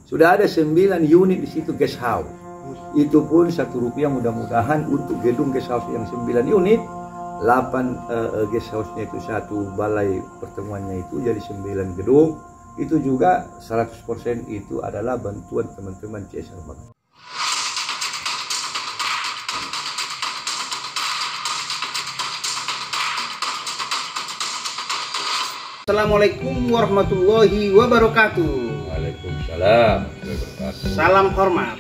Sudah ada 9 unit di situ guest house. Itu pun Rp1 mudah-mudahan untuk gedung guest house yang 9 unit, 8 guest house-nya itu satu balai pertemuannya itu jadi 9 gedung. Itu juga 100% itu adalah bantuan teman-teman CSR Bank. Assalamualaikum warahmatullahi wabarakatuh. Waalaikumsalam warahmatullahi wabarakatuh. Salam hormat.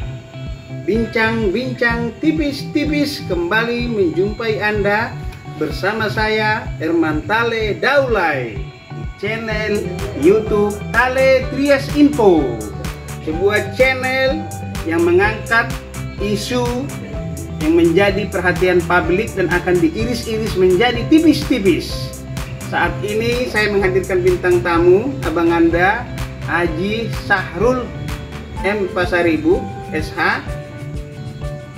Bincang-bincang tipis-tipis kembali menjumpai Anda bersama saya Herman Tale Daulay di channel YouTube Tale Trias Info, sebuah channel yang mengangkat isu yang menjadi perhatian publik dan akan diiris-iris menjadi tipis-tipis. Saat ini saya menghadirkan bintang tamu, abang Anda, Haji Sahrul M. Pasaribu, SH,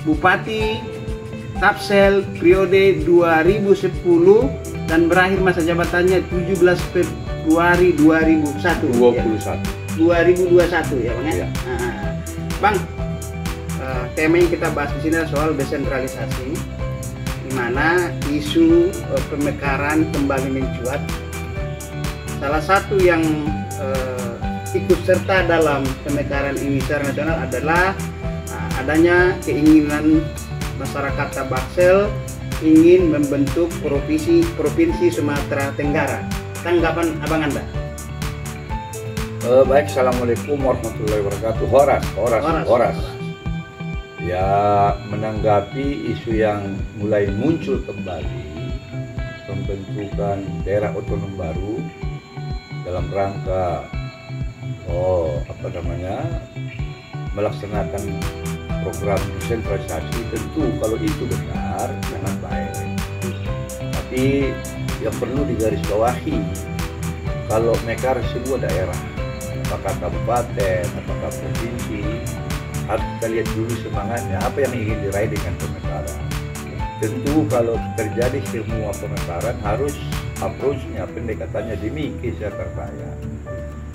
Bupati Tapsel periode 2010 dan berakhir masa jabatannya 17 Februari 2021. 2021 ya Bang ya. Ya. Nah, Bang, tema yang kita bahas di sini adalah soal desentralisasi, di mana isu pemekaran kembali mencuat. Salah satu yang ikut serta dalam pemekaran ini secara nasional adalah adanya keinginan masyarakat Tabaksel ingin membentuk provinsi Sumatera Tenggara. Tanggapan abang Anda? Baik, assalamualaikum warahmatullahi wabarakatuh. Horas. Ya, menanggapi isu yang mulai muncul kembali pembentukan daerah otonom baru dalam rangka melaksanakan program desentralisasi, tentu kalau itu benar sangat baik. Tapi yang perlu digarisbawahi, kalau mekar sebuah daerah, apakah kabupaten, apakah provinsi, harus kita lihat dulu semangatnya, apa yang ingin diraih dengan pemekaran. Tentu kalau terjadi semua pemekaran harus approach-nya, pendekatannya demikian saya.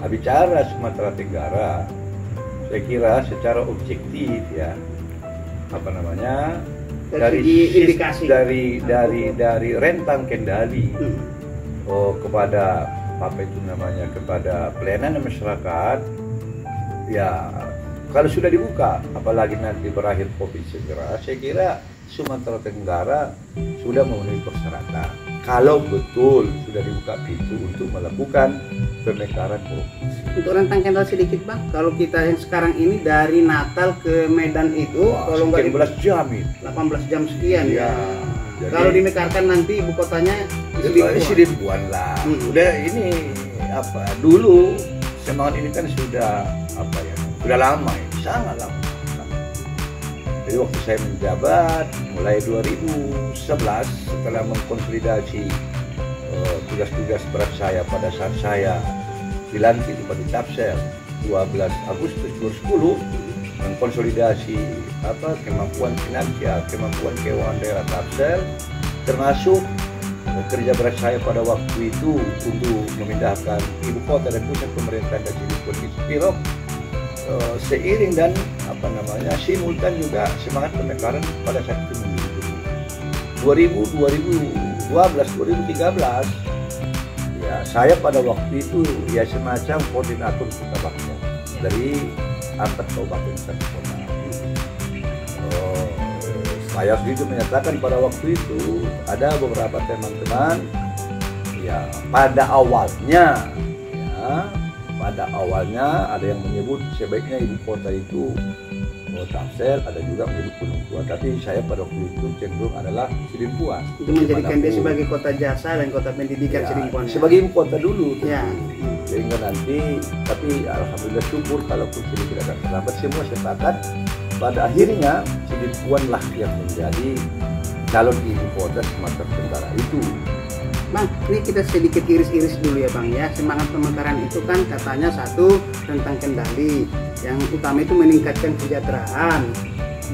Bicara Sumatera Tenggara, saya kira secara objektif ya, dari rentang kendali kepada kepada pelayanan masyarakat ya, kalau sudah dibuka, apalagi nanti berakhir COVID segera, saya kira Sumatera Tenggara sudah memenuhi persyaratan. Kalau betul sudah dibuka pintu untuk melakukan pemekaran provinsi. Untuk rentang kendali sedikit Bang, kalau kita yang sekarang ini dari Natal ke Medan itu, kalau nggak 18 jam itu. 18 jam sekian ya. Jadi, kalau dimekarkan nanti ibu kotanya isi ribuan lah. Udah ini dulu semangat ini kan sudah lama ya, sangat lama. Jadi waktu saya menjabat mulai 2011 setelah mengkonsolidasi tugas-tugas berat saya pada saat saya dilantik di Tapsel 12 Agustus 2010, mengkonsolidasi kemampuan finansial, kemampuan keuangan daerah Tapsel, termasuk kerja berat saya pada waktu itu untuk memindahkan ibu kota dan pusat pemerintahan dari Provinsi Pirok. Seiring dan simultan juga semangat pemekaran pada saat itu menuju 2012, 2013 ya, saya pada waktu itu ya semacam koordinator kota Baksel dari 4 kabupaten satu kota. Saya sendiri menyatakan pada waktu itu ada beberapa teman-teman ya, pada awalnya ada yang menyebut sebaiknya ibu kota itu Tapsel, ada juga menyebut Gunung Tua, tapi saya pada waktu itu cenderung adalah Sidimpuan. Itu menjadikan dia sebagai kota jasa dan kota pendidikan ya, Sidimpuan. Sebagai ibu kota dulu. Ya. Sehingga nanti, tapi alhamdulillah syukur kalaupun sedikit agak terlambat, semua sepakat pada akhirnya Sidimpuan lah yang menjadi calon ibu kota Sumatera Tenggara itu. Bang, ini kita sedikit iris-iris dulu ya Bang ya. Semangat pemekaran itu kan katanya satu tentang kendali, yang utama itu meningkatkan kesejahteraan.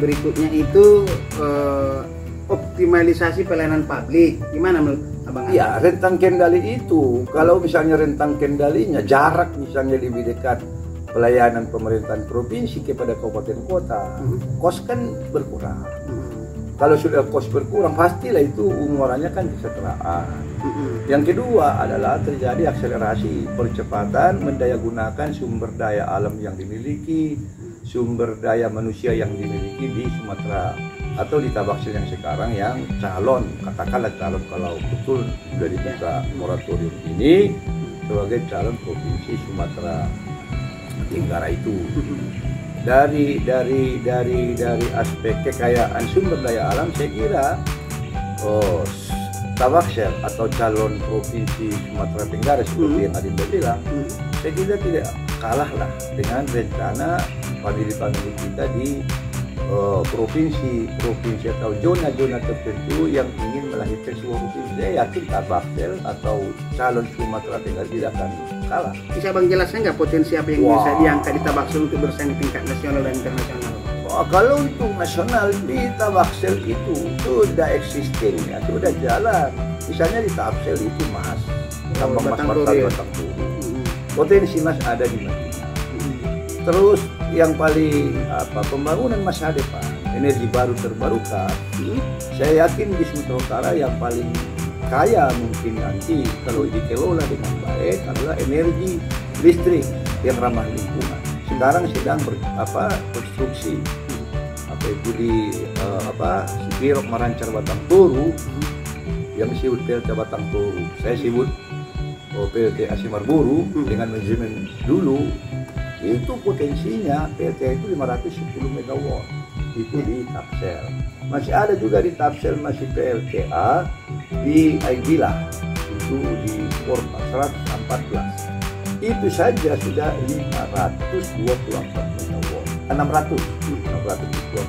Berikutnya itu optimalisasi pelayanan publik. Gimana menurut Abang? Ya, rentang kendali itu, kalau misalnya rentang kendalinya jarak misalnya lebih dekat pelayanan pemerintahan provinsi kepada kabupaten kota, kos kan berkurang. Kalau sudah kos berkurang, pastilah itu umurannya kan kesejahteraan. Yang kedua adalah terjadi akselerasi percepatan mendayagunakan sumber daya alam yang dimiliki, sumber daya manusia yang dimiliki di Sumatera atau di Tabaksel yang sekarang yang calon, katakanlah calon kalau betul sudah dibuka moratorium ini sebagai calon provinsi Sumatera Tenggara itu. Dari aspek kekayaan sumber daya alam, saya kira Tabaksel atau calon provinsi Sumatera Tenggara seperti yang Adinda bilang, saya kira tidak kalah lah dengan rencana famili-famili kita di provinsi atau zona-zona tertentu yang ingin melahirkan sebuah provinsi. Saya yakin Tabaksel atau calon Sumatera Tenggara tidak akan kalah. Bisa Bang jelaskan nggak potensi apa yang bisa diangkat di Tabaksel untuk bersaing tingkat nasional dan internasional? Kalau untuk nasional di Tabaksel itu sudah existing ya, sudah jalan. Misalnya di Tabaksel itu mas, tambang mas Batang Toru. Potensi mas ada di mana? Terus yang paling pembangunan masa depan, energi baru terbarukan. Saya yakin di Sumatera Utara yang paling kaya mungkin nanti kalau dikelola dengan baik adalah energi listrik yang ramah lingkungan. Sekarang sedang konstruksi itu di Sipirok Marancar Batang Toru yang disebut PLT Batang Toru. Saya sebut PLT Asimarburu dengan manajemen dulu. Itu potensinya PLT itu 510 MW itu di Tabaksel. Masih ada juga di Tabaksel masih PLTA di Aigila itu di Porta 114. Itu saja sudah 524 MW. 624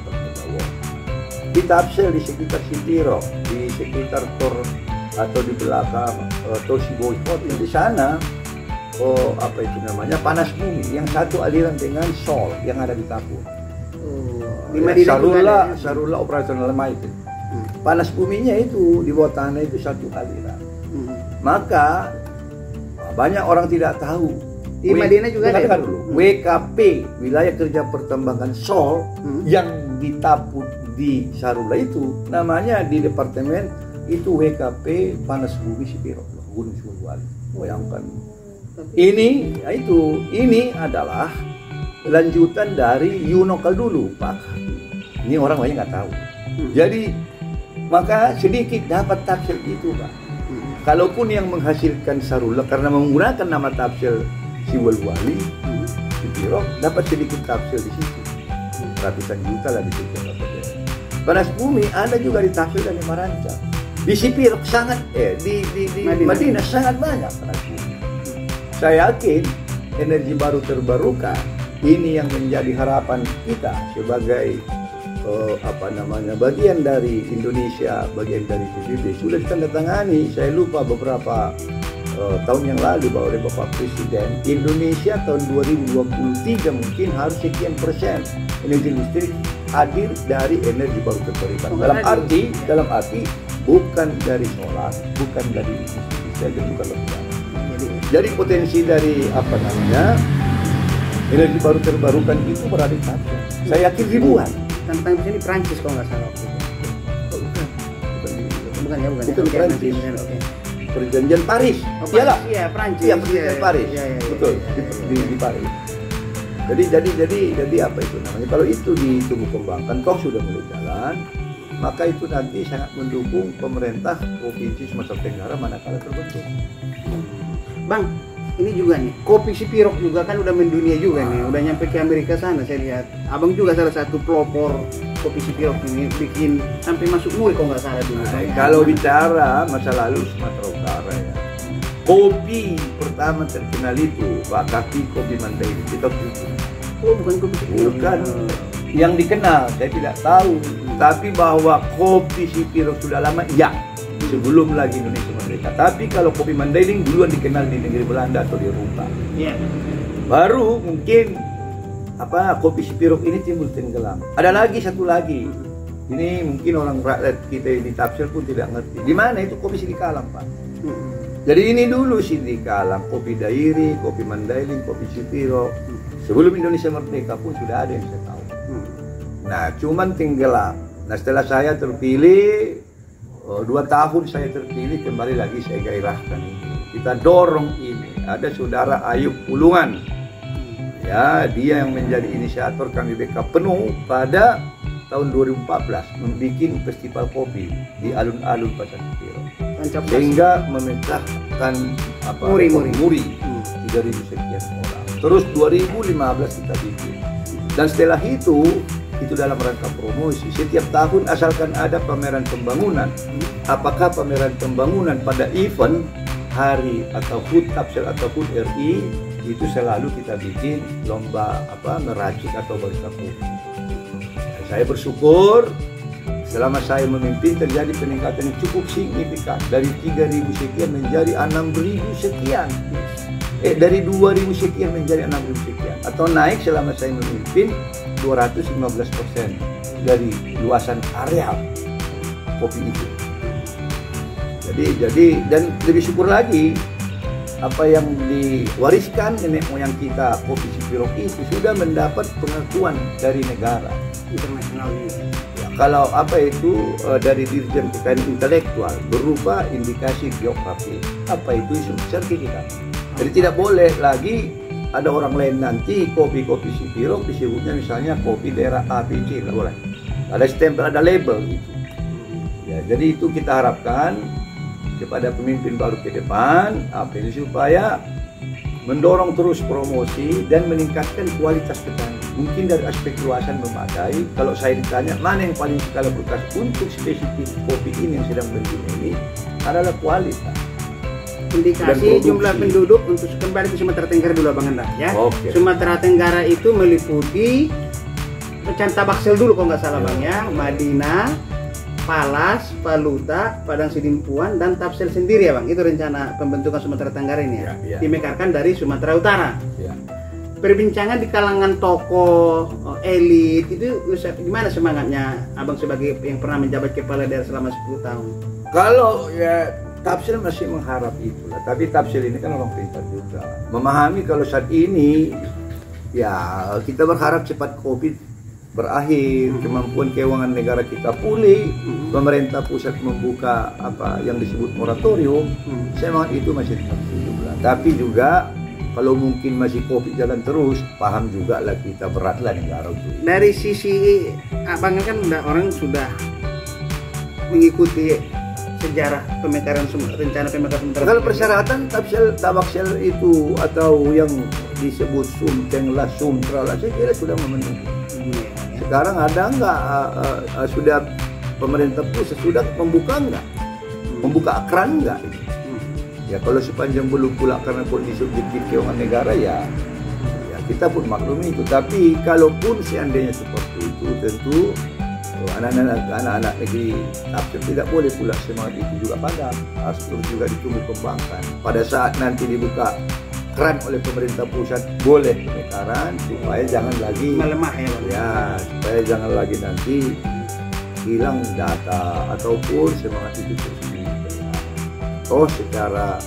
MW. Di Tabaksel di sekitar Sipirok, di sekitar Tor atau di belakang Tosibo di sana. Panas bumi yang satu aliran dengan Sol yang ada di Tapur. Sarula operasional lemah itu. Panas buminya itu di bawah tanah itu satu aliran. Maka banyak orang tidak tahu. Di Madinah juga ada dulu. WKP wilayah kerja pertambangan Sol yang ditapur di Sarula itu namanya di departemen itu WKP Panas Bumi Sipirok Gunung Sumberwali. Bayangkan. Ini adalah lanjutan dari Yunokal dulu, Pak. Ini orang banyak nggak tahu. Jadi maka sedikit dapat Tabaksel itu, Pak. Kalaupun yang menghasilkan Sarula karena menggunakan nama Tabaksel Siwalwali, Sipirok dapat sedikit Tabaksel di situ. Ratusan juta lah di situ dapatnya. Panas bumi ada juga di Tabaksel dan di Marancar. Di Sipirok sangat di Madinah sangat banyak panas bumi. Saya yakin energi baru terbarukan ini yang menjadi harapan kita sebagai bagian dari Indonesia, bagian dari PBB sudah ditandatangani. Saya lupa beberapa tahun yang lalu oleh Bapak Presiden, Indonesia tahun 2023 mungkin harus sekian persen energi listrik hadir dari energi baru terbarukan. Dalam arti bukan dari solar, bukan dari listrik saja, bukan lebih. Jadi potensi dari energi baru terbarukan itu berada di Tabaksel. Saya yakin ribuan. Tentang di sini Prancis kalau nggak salah. Bukan Prancis. Perjanjian Paris. Iya, Prancis. Iya, perjanjian Paris. Betul. Di Paris. Jadi apa itu namanya? Kalau itu ditumbuh kembangkan, kok sudah mulai jalan, maka itu nanti sangat mendukung pemerintah provinsi Sumatera Tenggara manakala terbentuk. Bang, ini juga nih, kopi Sipirok juga kan udah mendunia juga nih, udah nyampe ke Amerika sana saya lihat. Abang juga salah satu pelopor kopi Sipirok ini, bikin sampai masuk MUI kalau nggak salah dulu. Kalau bicara masa lalu Sumatera Utara ya, kopi pertama terkenal itu kopi Mandailing. Kita bukan kopi Sipirok. Bukan yang dikenal, saya tidak tahu. Tapi bahwa kopi Sipirok sudah lama, ya. Sebelum lagi Indonesia merdeka. Tapi kalau kopi Mandailing duluan dikenal di negeri Belanda atau di Eropa. Baru mungkin kopi Sipirok ini timbul tenggelam. Ada lagi satu lagi. Ini mungkin orang rakyat kita di Tabaksel pun tidak ngerti. Di mana itu kopi Sidikalang, Pak? Jadi ini dulu Sidikalang, kopi Dairi, kopi Mandailing, kopi Sipirok. Sebelum Indonesia merdeka pun sudah ada yang saya tahu. Nah, cuman tinggal. Nah, setelah saya terpilih 2 tahun saya terpilih, kembali lagi saya gairahkan ini. Kita dorong ini. Ada saudara Ayub Pulungan. Ya, dia yang menjadi inisiator kami BK penuh pada tahun 2014 membuat festival kopi di alun-alun Pasar Sipiro. Sehingga memecahkan muri 3.000 sekian orang. Terus 2015 kita bikin. Dan setelah itu dalam rangka promosi. Setiap tahun asalkan ada pameran pembangunan. Apakah pameran pembangunan pada event hari atau HUT Tapsel atau HUT RI, itu selalu kita bikin lomba meracik atau barista kopi. Saya bersyukur selama saya memimpin terjadi peningkatan yang cukup signifikan dari 3.000 sekian menjadi 6.000 sekian. Dari 2.000 sekian menjadi 6.000 sekian, atau naik selama saya memimpin 215% dari luasan area kopi itu. Jadi dan lebih syukur lagi apa yang diwariskan nenek moyang kita kopi Sipiro itu sudah mendapat pengakuan dari negara internasional ini. Ya, kalau dari Dirjen Kekayaan Intelektual berupa indikasi geografi, itu sertifikat. Jadi tidak boleh lagi ada orang lain nanti kopi Sipiro disebutnya misalnya kopi daerah A, B, C, nggak boleh. Ada stempel, ada label gitu. Ya, jadi itu kita harapkan kepada pemimpin baru ke depan supaya mendorong terus promosi dan meningkatkan kualitas petani. Mungkin dari aspek luasan memadai. Kalau saya ditanya mana yang paling skala berkas untuk spesifik kopi ini yang sedang berdiri ini adalah kualitas. Indikasi jumlah penduduk untuk kembali ke Sumatera Tenggara dulu Bang Anda ya. Okay. Sumatera Tenggara itu meliputi Pecan Tabaksel dulu kalau nggak salah Bang ya, Madinah, Palas, Paluta, Padang Sidimpuan dan Tapsel sendiri ya Bang. Itu rencana pembentukan Sumatera Tenggara ini ya. Dimekarkan dari Sumatera Utara. Ya. Perbincangan di kalangan tokoh elit itu gimana semangatnya Abang sebagai yang pernah menjabat kepala daerah selama 10 tahun? Kalau ya Tapsel masih mengharap itulah, tapi Tapsel ini kan orang pintar juga, memahami kalau saat ini ya kita berharap cepat COVID berakhir, kemampuan keuangan negara kita pulih, pemerintah pusat membuka yang disebut moratorium, semangat itu masih tetap juga. Tapi juga kalau mungkin masih COVID jalan terus, paham juga lah kita beratlah negara itu. Dari sisi Abang kan orang sudah mengikuti sejarah pemekaran rencana pemekaran Sumatera. Kalau persyaratan Tabaksel itu atau yang disebut Sumteng lah, Sumtra lah, saya kira sudah memenuhi. Sekarang ada nggak sudah pemerintah pusat sudah membuka nggak? Membuka akran nggak? Ya kalau sepanjang belum pula karena kondisi objektif keuangan negara ya kita pun maklumi itu. Tapi kalaupun seandainya seperti itu tentu anak-anak negeri Tapsel tidak boleh pula semangat itu juga padam, harus terus juga ditumbuh kembangkan. Pada saat nanti dibuka keran oleh pemerintah pusat boleh pemekaran supaya jangan lagi melemah ya, supaya jangan lagi nanti hilang data ataupun semangat itu terus dipelihara. Secara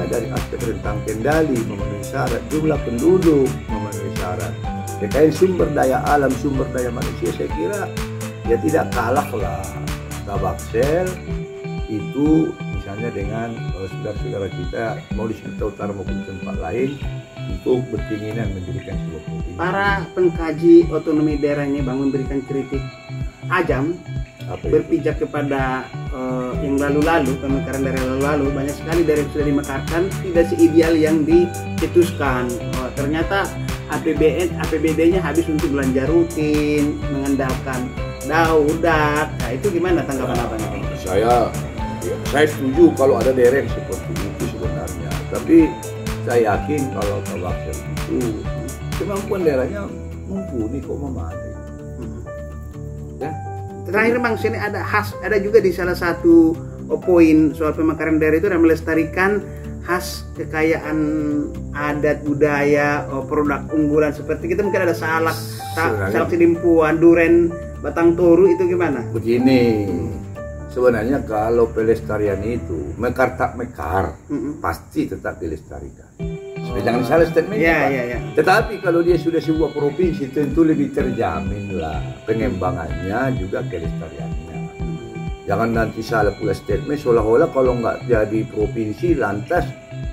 dari aspek rentang kendali memenuhi syarat, jumlah penduduk memenuhi syarat, kekayaan sumber daya alam, sumber daya manusia, saya kira ya tidak kalah lah Tabaksel itu misalnya dengan saudara-saudara kita mau di Sumatera Utara maupun di tempat lain untuk berkeinginan mendirikan sebuah provinsi. Para pengkaji otonomi daerah ini Bang memberikan kritik ajam berpijak kepada yang lalu-lalu, pemekaran daerah lalu-lalu, banyak sekali daerah yang sudah dimekarkan tidak seideal yang dicetuskan. Ternyata APBD-nya habis untuk belanja rutin, mengandalkan daudat. Nah, itu gimana tanggapan Abang? Saya setuju kalau ada daerah yang seperti itu sebenarnya. Tapi saya yakin kalau Tabaksel itu kemampuan daerahnya mumpuni kok memadai. Ya. Terakhir Bang, sini ada juga di salah satu poin soal pemekaran daerah itu adalah melestarikan khas kekayaan adat budaya, produk unggulan seperti kita mungkin ada salak Sidimpuan, duren, batang toru, itu gimana? Begini, sebenarnya kalau pelestarian itu mekar tak mekar pasti tetap dilestarikan. Jangan salah statementnya, Pak. Ya. Tetapi kalau dia sudah sebuah provinsi, tentu lebih terjamin lah pengembangannya juga kelestariannya. Jangan nanti salah pula statement seolah-olah kalau nggak jadi provinsi lantas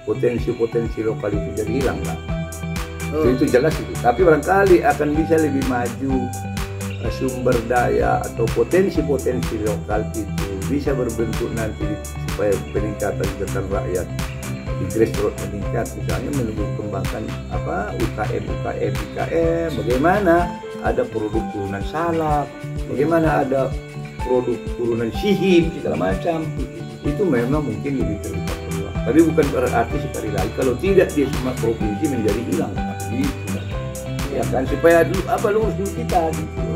potensi-potensi lokal itu jadi hilang lah. Itu jelas itu. Tapi barangkali akan bisa lebih maju sumber daya atau potensi-potensi lokal itu bisa berbentuk nanti supaya peningkatan kesejahteraan rakyat di grassroots meningkat, misalnya mengembangkan UKM, IKM, bagaimana ada produk turunan salak, bagaimana ada produk turunan sihim segala macam, itu memang mungkin lebih terlibat peluang. Tapi bukan berarti sekali lagi kalau tidak di semua provinsi menjadi hilang, ya kan, supaya lurus dulu kita gitu.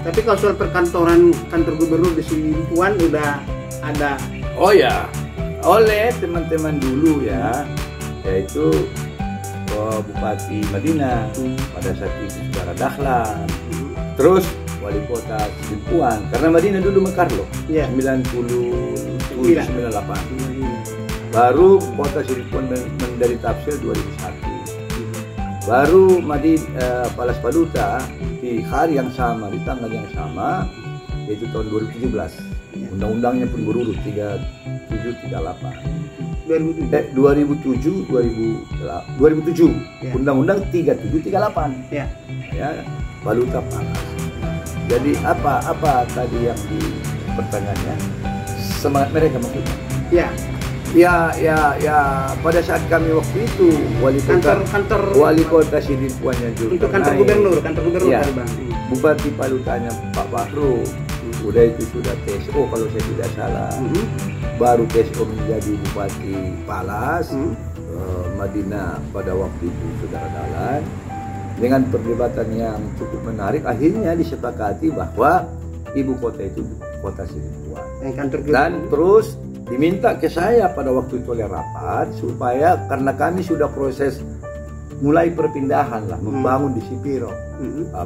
Tapi kalau soal perkantoran kantor gubernur di Sidimpuan udah ada. Oh ya, oleh teman-teman dulu ya, yaitu Bupati Madinah pada saat itu Saudara Dahlan, terus Wali Kota Sidimpuan, karena Madinah dulu mekar loh, 97-98, baru Kota Sidimpuan menjadi tafsir 2001, baru Palas Paduta di hari yang sama, di tanggal yang sama, yaitu tahun 2017. Undang-undangnya pun berurut 3738. 2007 Undang-undang 3738. Ya. Ya, valuta panas. Jadi apa tadi yang di pertanyaannya? Semangat mereka maksudnya? Ya. Ya, pada saat kami waktu itu wali kota Sidimpuan yang juga untuk kantor gubernur ya, Bang. Bupati Palutanya Pak Bahru, udah itu sudah TSO kalau saya tidak salah, baru TSO menjadi Bupati Palas, Madinah pada waktu itu Saudara Dahlan, dengan perdebatan yang cukup menarik, akhirnya disepakati bahwa ibu kota itu kota Sidimpuan. Dan terus diminta ke saya pada waktu itu oleh rapat supaya karena kami sudah proses mulai perpindahan lah, membangun di Sipiro,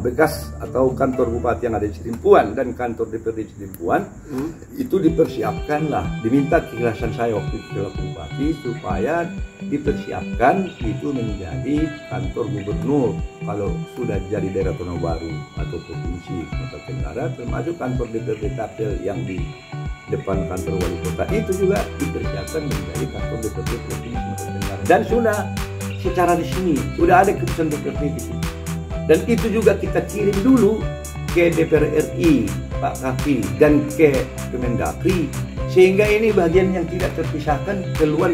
bekas atau kantor bupati yang ada di Sidimpuan dan kantor DPRD Sidimpuan, itu dipersiapkan lah, diminta keikhlasan saya waktu itu selaku bupati supaya dipersiapkan itu menjadi kantor gubernur kalau sudah jadi daerah otonom baru atau provinsi Sumatera Tenggara, termasuk kantor DPRD Tapel yang di depan kantor wali kota itu juga dipersiapkan menjadi kantor DPRD provinsi Sumatera Tenggara, dan sudah secara resmi sudah ada keputusan DPRD di sini, dan itu juga kita kirim dulu ke DPR RI Pak Kafi dan ke Kemendagri, sehingga ini bagian yang tidak terpisahkan keluar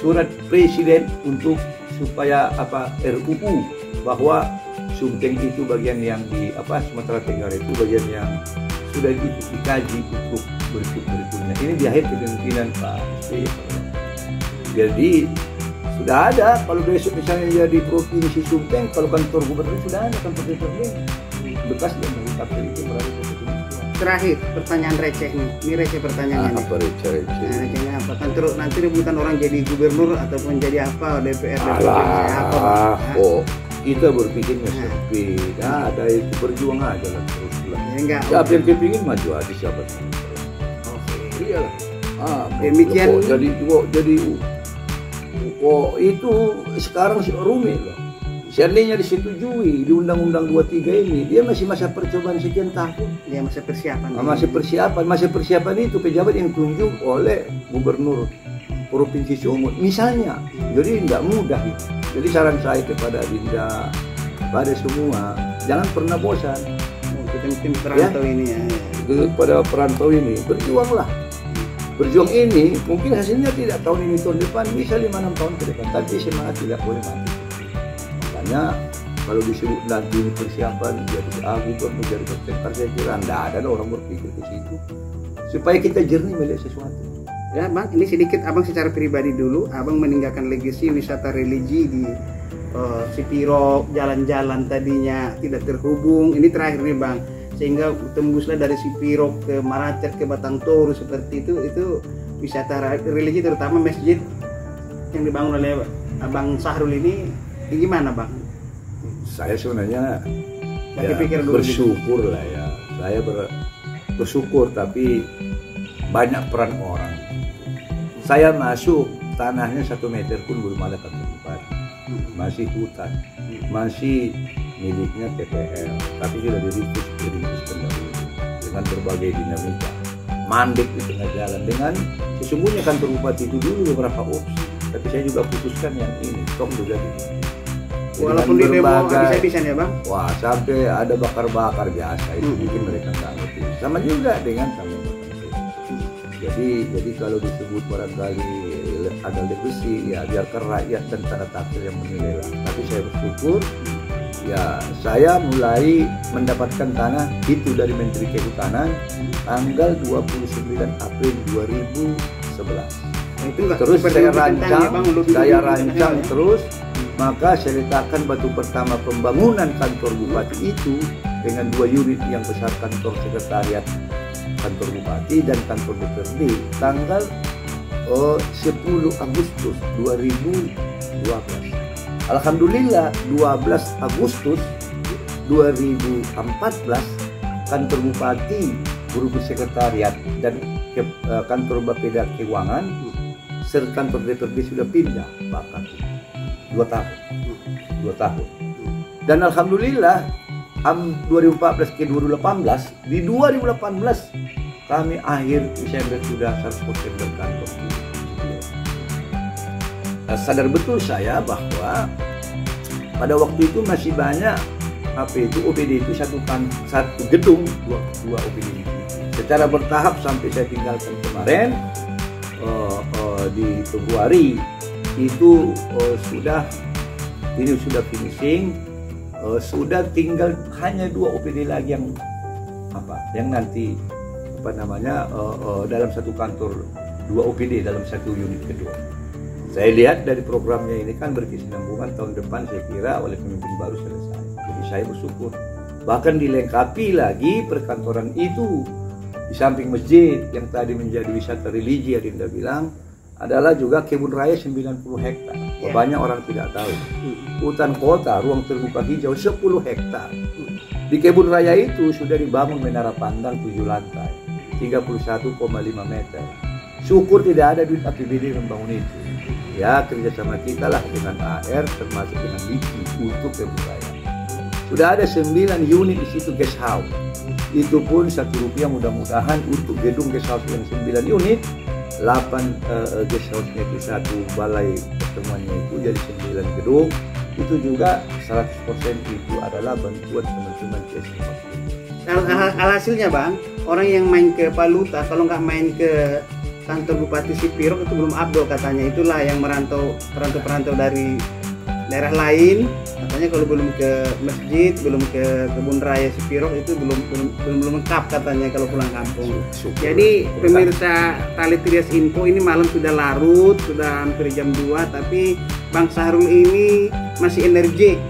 surat presiden untuk supaya RUU bahwa Sumteng itu bagian yang di Sumatera Tenggara itu bagian yang sudah dikaji untuk berikutnya. Ini di akhir kepemimpinan Pak SBY. Jadi sudah ada, kalau besok misalnya jadi provinsi Sumteng, kalau kantor gubernur sudah ada kantor DPRD bekas dan menetapkan itu berada di provinsi. Terakhir pertanyaan receh nih, ini receh pertanyaannya. Apa receh? Recehnya apa? Kan nanti rebutan orang jadi gubernur ataupun jadi apa DPR kita berpikirnya sempit, ada itu berjuang aja lah terus lah. Ya, siapa yang kepingin maju aja siapa sih? Iyalah. Demikian. Jadi itu sekarang rumit loh. Seandainya disetujui di Undang-Undang 23 ini, dia masih masa percobaan sekian tahun. Dia masa persiapan. Masa persiapan itu pejabat yang ditunjuk oleh gubernur Provinsi Sumut misalnya. Jadi nggak mudah. Jadi saran saya kepada Dinda, pada semua, jangan pernah bosan. Tim perantau ini ya. Kepada perantau ini, berjuanglah. Berjuang ini mungkin hasilnya tidak tahun ini, tahun depan, bisa 5-6 tahun ke depan, tapi semangat tidak boleh mati. Makanya kalau disebut nanti persiapan jadi gubernur, jadi ketua, saya kira tidak ada orang berpikir ke situ. Supaya kita jernih melihat sesuatu. Ya Bang, ini sedikit Abang secara pribadi dulu, Abang meninggalkan legasi wisata religi di Sipiro, jalan-jalan tadinya tidak terhubung, ini terakhir nih Bang, sehingga tembuslah dari Sipiro ke Maracet ke Batang Toru seperti itu wisata religi, terutama masjid yang dibangun oleh Abang Sahrul ini gimana Bang? Saya sebenarnya bersyukur lah ya, saya bersyukur, tapi banyak peran orang. Saya masuk tanahnya 1 meter pun belum ada kantor bupati, masih hutan, masih miliknya TPL, tapi sudah dirintis pendahulu dengan berbagai dinamika, mandek di tengah jalan. Dengan sesungguhnya kantor bupati itu dulu beberapa opsi, tapi saya juga putuskan yang ini, toh juga ini. Walaupun di demo habis-habisan ya Bang? Wah, sampai ada bakar-bakar biasa itu mungkin mereka nggak ngerti. Sama juga dengan kami. Jadi kalau disebut barangkali ada legasi, ya biarkan rakyat dan tanda taksir yang menilai lah. Tapi saya bersyukur, ya saya mulai mendapatkan tanah itu dari Menteri Kehutanan tanggal 29 April 2011. Terus saya rancang terus. Maka saya letakkan batu pertama pembangunan kantor bupati itu dengan 2 unit yang besar, kantor sekretariat kantor bupati dan kantor DPRD, tanggal 10 Agustus 2012. Alhamdulillah 12 Agustus 2014 kantor bupati berupa sekretariat dan kantor Bapeda Keuangan serta kantor DPRD sudah pindah bahkan 2 tahun. Dan alhamdulillah 2014 ke 2018, di 2018 kami akhir Desember sudah 100% berkantor. Sadar betul saya bahwa pada waktu itu masih banyak OPD itu satu gedung, dua OPD. Secara bertahap sampai saya tinggalkan kemarin di Februari itu sudah finishing, sudah tinggal hanya 2 OPD lagi yang nanti dalam satu kantor 2 OPD dalam satu unit kedua. Saya lihat dari programnya ini kan berkesinambungan, tahun depan saya kira oleh pemimpin baru selesai. Jadi saya bersyukur, bahkan dilengkapi lagi perkantoran itu di samping masjid yang tadi menjadi wisata religi yang Dinda bilang, adalah juga kebun raya 90 hektar. Banyak orang tidak tahu. Hutan kota, ruang terbuka hijau 10 hektar. Di kebun raya itu sudah dibangun menara pandang 7 lantai, 31,5 meter. Syukur tidak ada duit APBD membangun itu. Ya, kerjasama kita lah dengan AR termasuk dengan LIPI untuk kebun raya. Sudah ada 9 unit di situ guest house. Itu pun Rp1 mudah-mudahan untuk gedung guest house yang 9 unit. 8 guest house-nya itu 1 balai pertemuannya itu jadi 9 gedung. Itu juga 100% itu adalah bantuan teman-teman CSI. Alhasilnya Bang, orang yang main ke Paluta kalau nggak main ke kantor Bupati Sipirok itu belum abdol katanya. Itulah yang perantau dari daerah lain, katanya kalau belum ke masjid, belum ke kebun raya Sipirok itu belum lengkap katanya kalau pulang kampung. Jadi pemirsa Tale Trias Info, ini malam sudah larut, sudah hampir jam 2, tapi Bang Sahrul ini masih energi,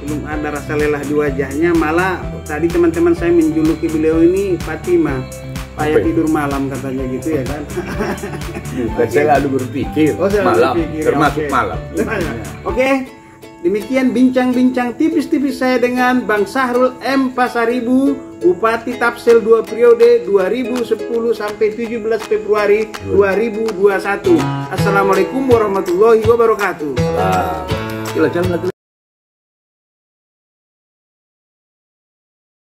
belum ada rasa lelah di wajahnya. Malah tadi teman-teman saya menjuluki beliau ini Fatima, payah tidur malam katanya gitu ya kan. Saya lalu berpikir malam, termasuk malam. Oke. Demikian bincang-bincang tipis-tipis saya dengan Bang Sahrul M. Pasaribu, Bupati Tapsel 2 periode 2010 sampai 17 Februari 2021. Assalamualaikum warahmatullahi wabarakatuh.